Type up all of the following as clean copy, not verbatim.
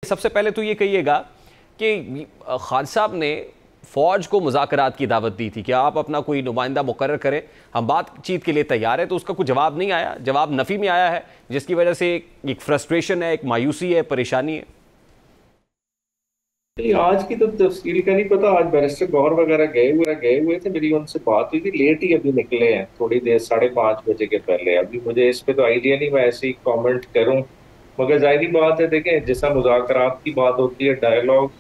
सबसे पहले तो ये कहिएगा कि खान साहब ने फौज को मुज़ाकरात की दावत दी थी कि आप अपना कोई नुमाइंदा मुकर्रर करें, हम बातचीत के लिए तैयार हैं, तो उसका कोई जवाब नहीं आया, जवाब नफ़ी में आया है, जिसकी वजह से एक फ्रस्ट्रेशन है, एक मायूसी है, परेशानी है। नहीं, आज की तो तफसील का नहीं पता। आज बैरिस्टर गौर वगैरह गए हुए थे, मेरी उनसे बात हुई थी, लेट ही अभी निकले हैं, थोड़ी देर 5:30 बजे के पहले। अभी मुझे इस पे तो आइडिया नहीं, मैं ऐसे ही कमेंट करूं। मगर जाहिर बात है, देखें, जैसा मुज़ाकरात की बात होती है, डायलॉग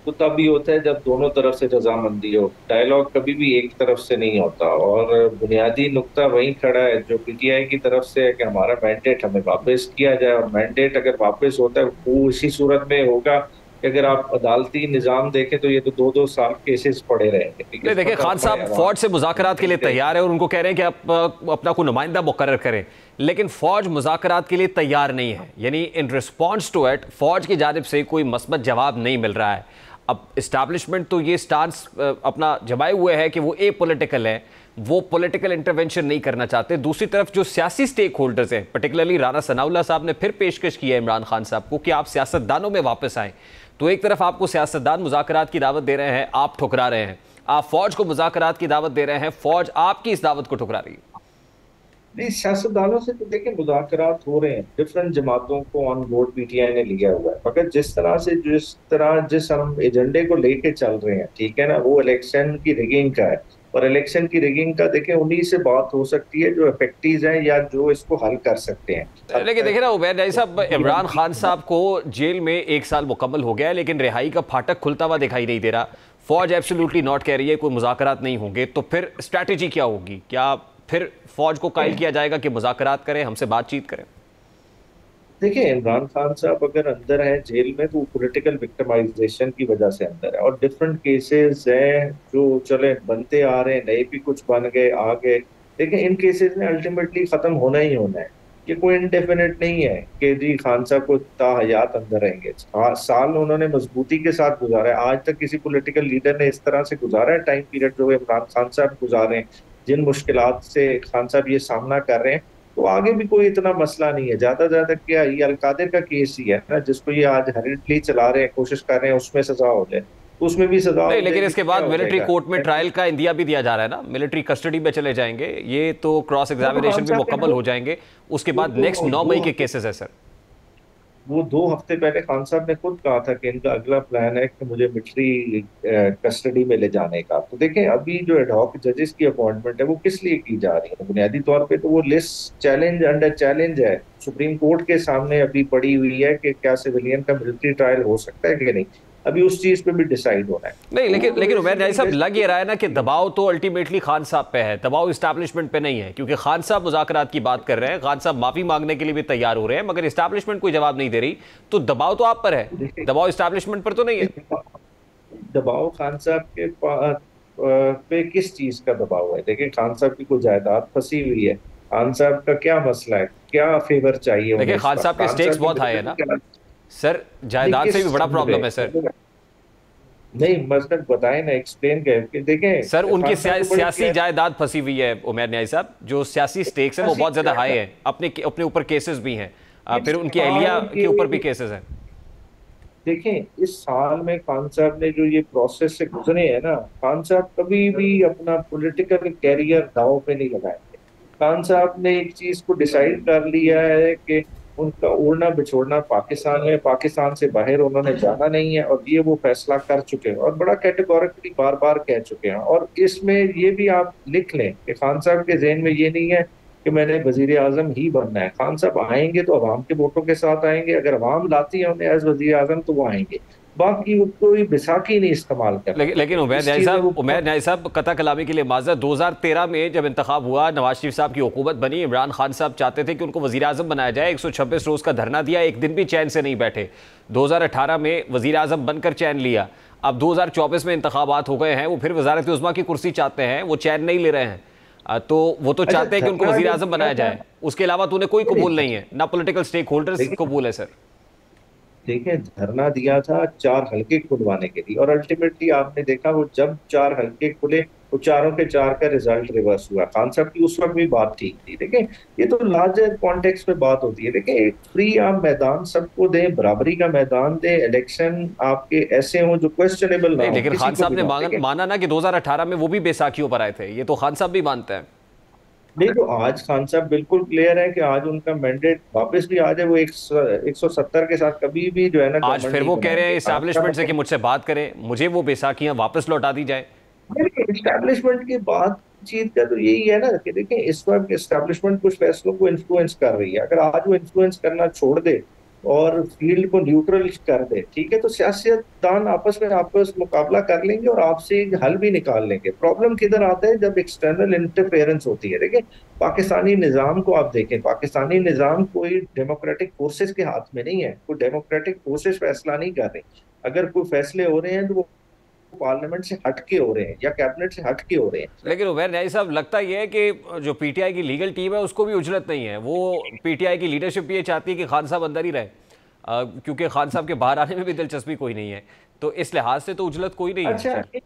तो तभी होता है जब दोनों तरफ से रजामंदी हो। डायलॉग कभी भी एक तरफ से नहीं होता। और बुनियादी नुक्ता वहीं खड़ा है जो पीटीआई की तरफ से है कि हमारा मैंडेट हमें वापस किया जाए। और मैंडेट अगर वापस होता है वो इसी सूरत में होगा कि अगर आप अदालती निजाम देखें तो ये तो 2-2 साल केसेस पड़े रहेंगे। ठीक है, नहीं, इसमें देखिए, खान फर्क पड़े साहब अवाम फौज से मुज़ाकरात के लिए तैयार है और उनको कह रहे हैं कि आप अपना कोई नुमाइंदा मुकर्रर करें, लेकिन फौज मुज़ाकरात के लिए तैयार नहीं है। यानी इन रिस्पॉन्स टू इट फौज की जानिब से कोई मस्बत जवाब नहीं मिल रहा है। अब इस्टेब्लिशमेंट तो ये स्टांस अपना जमाए हुए है कि वो ए पॉलिटिकल है, वो पॉलिटिकल इंटरवेंशन नहीं करना चाहते। दूसरी तरफ जो सियासी स्टेक होल्डर्स हैं, पर्टिकुलरली राना सनाउल्लाह साहब ने फिर पेशकश की है इमरान खान साहब को कि आप सियासतदानों में वापस आएँ। तो एक तरफ आपको सियासतदान मुज़ाकरात की दावत दे रहे हैं, आप ठुकरा रहे हैं। आप फौज को मुज़ाकरात की दावत दे रहे हैं, फौज आपकी इस दावत को ठुकरा रही है। नहीं, सियासतदानों से तो देखिए मुज़ाकरात हो रहे हैं, डिफरेंट जमातों को ऑन बोर्ड पीटीआई ने लिया हुआ है। मगर जिस हम एजेंडे को लेके चल रहे हैं, ठीक है ना, वो इलेक्शन की रिगिंग का है। और इलेक्शन की रिगिंग का देखिए उन्हीं से बात हो सकती है जो इफेक्टिव है या जो इसको हल कर सकते हैं हद लेकिन तक। देखिए ना उबैद भाई साहब, इमरान खान तो साहब को जेल में 1 साल मुकम्मल हो गया है, लेकिन रिहाई का फाटक खुलता हुआ दिखाई नहीं दे रहा। फौज एब्सोल्युटली नॉट कह रही है कोई मुज़ाकरात नहीं होंगे, तो फिर स्ट्रैटेजी क्या होगी? क्या फिर फौज को कायल किया जाएगा कि मुज़ाकरात करें, हमसे बातचीत करें? देखिए, इमरान खान साहब अगर अंदर है जेल में तो वो पॉलिटिकल विक्टिमाइजेशन की वजह से अंदर है। और डिफरेंट केसेस हैं जो चले बनते आ रहे हैं, नए भी कुछ बन गए आ गए। लेकिन इन केसेस ने अल्टीमेटली खत्म होना ही होना है। ये कोई इनडेफिनेट नहीं है कि जी खान साहब को ताहयात अंदर रहेंगे। साल उन्होंने मजबूती के साथ गुजारा है। आज तक किसी पॉलिटिकल लीडर ने इस तरह से गुजारा है टाइम पीरियड जो इमरान खान साहब गुजारे हैं। जिन मुश्किलात से खान साहब ये सामना कर रहे हैं, तो आगे भी कोई इतना मसला नहीं है। ज्यादा क्या, ये अलकादिर का केस ही है ना जिसको ये आज हरिडली चला रहे हैं, कोशिश कर रहे हैं उसमें सजा हो जाए, तो उसमें भी सजा नहीं, हो लेकिन जाएगी इसके तो क्या बाद हो मिलिट्री जाएगा। कोर्ट में ट्रायल का इंदिया भी दिया जा रहा है ना, मिलिट्री कस्टडी में चले जाएंगे, ये तो क्रॉस वो तो खान एग्जामिनेशन भी साहब ने मुकम्मल हो जाएंगे। उसके वो बाद नेक्स्ट तो 9 मई दो के हफ्ते केसेस है सर। वो 2 हफ्ते पहले खान साहब ने खुद कहा था कि इनका अगला प्लान है कि मुझे मिलिट्री कस्टडी में ले जाने का। तो देखें, अभी जो एडहॉक जजेस की अपॉइंटमेंट है वो किस लिए की जा रही है? बुनियादी तौर पे तो वो लिस्ट चैलेंज अंडर चैलेंज है, सुप्रीम कोर्ट के सामने अभी पड़ी हुई है कि क्या सिविलियन का मिलिट्री ट्रायल हो सकता है कि नहीं। अभी उस चीज पे भी डिसाइड होना है। नहीं, तो वो लेकिन तो लेकिन उमैर न्याई बेसिकली साहब, लग ये रहा है ना कि इन्वेस्टिगेशन। दबाव तो अल्टीमेटली खान साहब पे है, दबाव इस्टेब्लिशमेंट पे नहीं है, क्योंकि खान साहब मुज़ाकरात की बात कर रहे हैं, खान साहब माफी मांगने के लिए भी तैयार हो रहे हैं, मगर इस्टेब्लिशमेंट कोई जवाब नहीं दे रही। तो दबाव तो आप पर है, देखिए, दबाव इस्टेब्लिशमेंट पर तो नहीं है। दबाव खान साहब के पे किस चीज का दबाव है? देखिए, खान साहब की कोई जायदाद फंसी हुई है। खान साहब का क्या मसला है, क्या फेवर चाहिए देखिए, उन्हें इस खान वक्त? साहब के खान स्टेक्स साहब की बहुत हाई है मिलिट्री ना क्या? सर, नहीं, जायदाद से भी किस बड़ा अंदर प्रॉब्लम है सर। है? नहीं, मतलब बताए ना, एक्सप्लेन करें कि सर, देखें उनकी खान साहब को बड़ी सियासी जायदाद फंसी हुई है उमैर न्याई साहब, जो सियासी स्टेक्स है वो सियासी बहुत ज्यादा हाई है, अपने अपने ऊपर केसेस भी हैं, इस फिर उनकी अहलिया साल के के ऊपर भी केसेस हैं। देखें, इस साल में खान साहब ने जो ये प्रोसेस से गुजरे हैं ना, खान साहब कभी भी अपना पॉलिटिकल कैरियर दांव पे नहीं लगाएंगे। खान साहब ने एक चीज को डिसाइड कर लिया है कि उनका उड़ना बिछोड़ना पाकिस्तान में, पाकिस्तान से बाहर उन्होंने जाना नहीं है। और ये वो फैसला कर चुके हैं और बड़ा कैटेगोरिकली बार बार कह चुके हैं। और इसमें ये भी आप लिख लें कि खान साहब के जहन में ये नहीं है कि मैंने वजीर आजम ही बनना है। खान साहब आएंगे तो अवाम के वोटों के साथ आएंगे। अगर अवाम लाती है उन्हें एज वजीर आजम तो वो आएंगे। बाकी वो कोई बैसाखी नहीं इस्तेमाल लेकिन करते। लेकिन उमैर इस न्याई चीज में साहब, वो उमैर न्याई साहब, कता कलामी के लिए माजर, 2013 में जब इंतखाब हुआ, नवाज शरीफ साहब की हुकूमत बनी, इमरान खान साहब चाहते थे कि उनको वजीर आजम बनाया जाए, 126 रोज का धरना दिया, एक दिन भी चैन से नहीं बैठे। 2018 में वजीर आजम बनकर चैन लिया। अब 2024 में इंतखाबात हो गए हैं, वो फिर वजारत उज़्मा की कुर्सी चाहते हैं, वो चैन नहीं ले रहे हैं। तो वो तो अच्छा, चाहते हैं कि उनको धरना वजीर जो आजम दिया बनाया था। जाए, उसके अलावा तो उन्हें कोई नहीं, कबूल नहीं है, ना पॉलिटिकल स्टेक होल्डर्स देखिए कबूल है सर। देखिए, धरना दिया था 4 हलके खुलवाने के लिए। और अल्टीमेटली आपने देखा वो जब 4 हलके खुले वो चारों के चार का रिजल्ट रिवर्स हुआ। खान साहब की उस वक्त भी बात ठीक थी। देखिए, ये तो लार्जर कॉन्टेक्स्ट में बात होती है। देखिए, एक फ्री आप मैदान सबको दें, बराबरी का मैदान दें, इलेक्शन आपके ऐसे हों जो क्वेश्चनेबल ना नहीं, हो, लेकिन किसी खान को साहब भी ने ना हो। देखिए, माना ना कि 2018 में वो भी बैसाखियों पर आए थे, ये तो खान साहब भी मानते हैं। नहीं तो आज खान साहब बिल्कुल क्लियर है कि आज उनका मैंडेट वापस भी आ जाए, वो 170 के साथ कभी भी जो है ना आज गवर्नमेंट फिर नहीं वो कह रहे बनाएंगे। हैं खान इस्टेब्लिशमेंट से साहब कि मुझसे बात करें, मुझे वो बैसाखियां वापस लौटा दी जाए। एस्टैब्लिशमेंट की बातचीत का तो यही है ना कि देखिए, इस वक्त एस्टैब्लिशमेंट कुछ फैसलों को इन्फ्लुएंस कर रही है। अगर आज वो इन्फ्लुएंस करना छोड़ दे और फील्ड को न्यूट्रल कर दे, ठीक है, तो सियासतदान आपस में आपस मुकाबला कर लेंगे और आपसे एक हल भी निकाल लेंगे। प्रॉब्लम किधर आता है? जब एक्सटर्नल इंटरफेरेंस होती है। देखिए, पाकिस्तानी निजाम को आप देखें, पाकिस्तानी निजाम कोई डेमोक्रेटिक फोर्सेस के हाथ में नहीं है, कोई डेमोक्रेटिक फोर्सेस फैसला नहीं कर रही। अगर कोई फैसले हो रहे हैं तो वो पार्लियामेंट से हट के हो रहे हैं या कैबिनेट से हट के हो रहे हैं। लेकिन उमर न्याई साहब, लगता ये है कि जो पीटीआई की लीगल टीम है उसको भी उजलत नहीं है। वो पीटीआई की लीडरशिप भी ये चाहती है कि खान साहब अंदर ही रहे, क्योंकि खान साहब के बाहर आने में भी दिलचस्पी कोई नहीं है। तो इस लिहाज से तो उजलत कोई नहीं है अच्छा, फिर।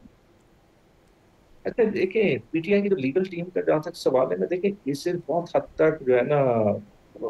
अच्छा, देखिए, पीटीआई की जो लीगल टीम का जहां तक सवाल है ना, देखिए इससे बहुत हद तक जो है ना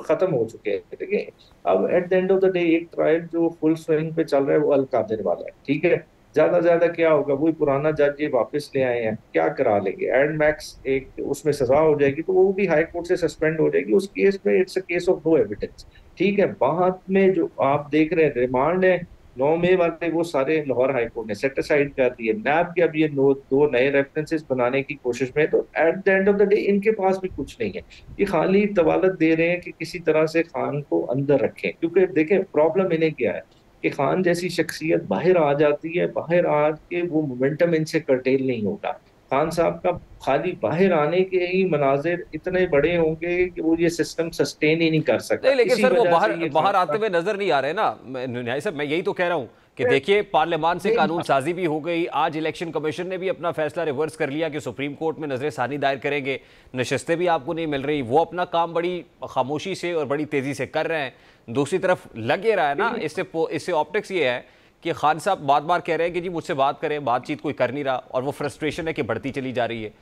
खत्म हो चुके हैं। देखिए, अब at the end of the day एक ट्रायल जो फुल स्विंग पे चल रहा है वो अल कादिर वाला है, ठीक है। ज्यादा ज्यादा क्या होगा, वही पुराना जज ये वापस ले आए हैं, क्या करा लेंगे? एंड मैक्स एक उसमें सजा हो जाएगी तो वो भी हाई कोर्ट से सस्पेंड हो जाएगी। उस केस में it's a case of no evidence, ठीक है। बाद में जो आप देख रहे हैं रिमांड है 9 मई वाले, वो सारे लाहौर हाई कोर्ट ने सेट असाइड कर दिए। नैब के अब ये दो नए रेफरेंसेस बनाने की कोशिश में, तो at the end of the day इनके पास भी कुछ नहीं है। ये खाली तवालत दे रहे हैं कि किसी तरह से खान को अंदर रखें, क्योंकि देखें प्रॉब्लम इन्हें क्या है कि खान जैसी शख्सियत बाहर आ जाती है, बाहर आके वो मोमेंटम इनसे कर्टेल नहीं होगा। खान साहब का खाली बाहर आने के ही मनाजिर इतने बड़े होंगे कि वो ये सिस्टम सस्टेन ही नहीं कर नहीं, सकता। लेकिन इसी सर वो वजह बाहर से ये बाहर खान आते साहब हुए नजर नहीं आ रहे ना। न्याय साहब, मैं यही तो कह रहा हूं कि देखिए, पार्लियामान से कानून साजी भी हो गई। आज इलेक्शन कमीशन ने भी अपना फैसला रिवर्स कर लिया कि सुप्रीम कोर्ट में नजर सानी दायर करेंगे। नशिस्तें भी आपको नहीं मिल रही, वो अपना काम बड़ी खामोशी से और बड़ी तेजी से कर रहे हैं। दूसरी तरफ लग ये रहा है ना, इससे ऑप्टिक्स ये है कि खान साहब बार बार कह रहे हैं कि जी मुझसे बात करें, बातचीत कोई कर नहीं रहा, और वो फ्रस्ट्रेशन है कि बढ़ती चली जा रही है।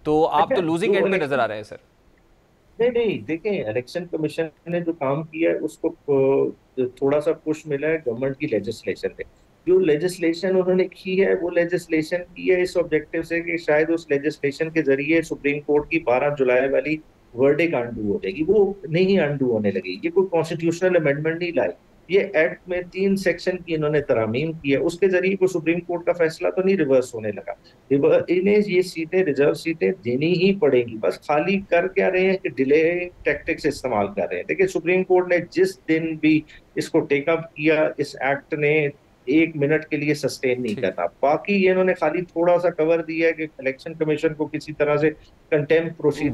तो आप अच्छा, तो लूजिंग जो एंड में नजर आ इलेक्शन, रहे हैं सर। नहीं नहीं, देखें, इलेक्शन कमीशन ने जो काम किया है उसको थोड़ा सा पुश मिला है गवर्नमेंट की लेजिस्लेशन पे। जो लेजिस्लेशन उन्होंने की है वो लेजिस्लेशन की है इस ऑब्जेक्टिव से कि शायद उस लेजिस्लेशन के जरिए सुप्रीम कोर्ट की 12 जुलाई वाली वर्डिक अनडू हो जाएगी। वो नहीं अनडू होने लगी। ये कोई कॉन्स्टिट्यूशनल अमेंडमेंट नहीं लाई। ये एक्ट में 3 सेक्शन की इन्होंने तरमीम की है, उसके जरिए कोई सुप्रीम कोर्ट का फैसला तो नहीं रिवर्स होने लगा। इन्हें ये सीटें, रिजर्व सीटें देनी ही पड़ेगी। बस खाली कर क्या रहे हैं कि डिले टैक्टिक्स इस्तेमाल कर रहे हैं। देखिए, सुप्रीम कोर्ट ने जिस दिन भी इसको टेकअप किया, इस एक्ट ने 1 मिनट के लिए सस्टेन नहीं ठीक। करना। बाकी ये इन्होंने खाली थोड़ा सा कवर दिया है कि इलेक्शन कमीशन को किसी तरह से कंटेम्प्ट प्रोसीडिंग